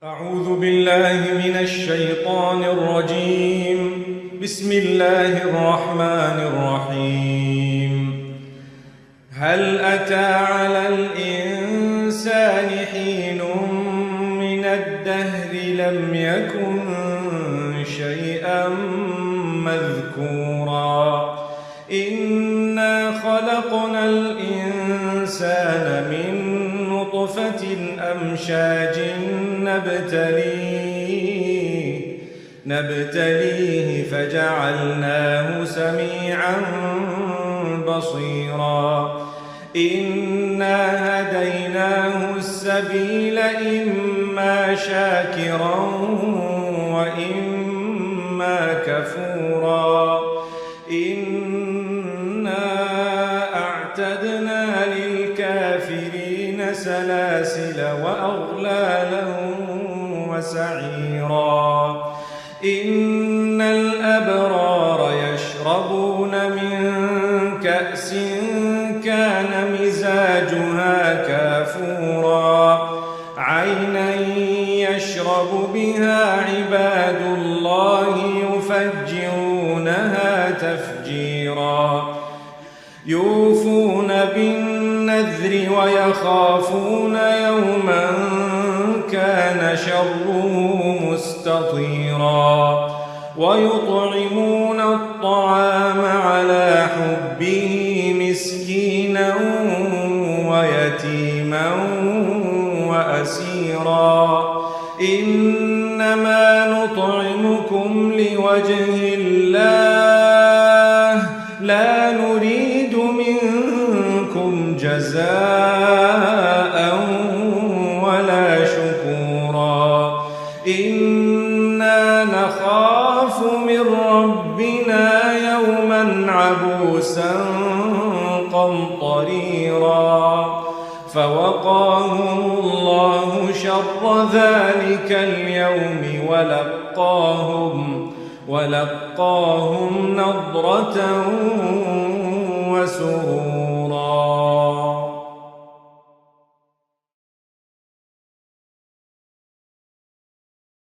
أعوذ بالله من الشيطان الرجيم. بسم الله الرحمن الرحيم. هل أتى على الإنسان حين من الدهر لم يكن شيئا مذكورا إنا خلقنا الإنسان من نطفة أمشاج نبتليه فجعلناه سميعا بصيرا إنا هديناه السبيل إما شاكرا وإما كفورا إنا أعتدنا للكافرين سلاسل وأغلالا وسعيرا إن الأبرار يشربون من كأس كان مزاجها كافورا عينا يشرب بها عباد الله يفجرونها تفجيرا يوفون بالنذر ويخافون يوما كان شره مستطيرا ويطعمون الطعام على حبه مسكينا ويتيما وأسيرا إنما نطعمكم لوجه الله لا نريد منكم جزاء ولا شكورا إنا نخاف من ربنا يوما عبوسا قمطريرا فوقاهم الله شر ذلك اليوم ولقاهم نضرة وسرورا.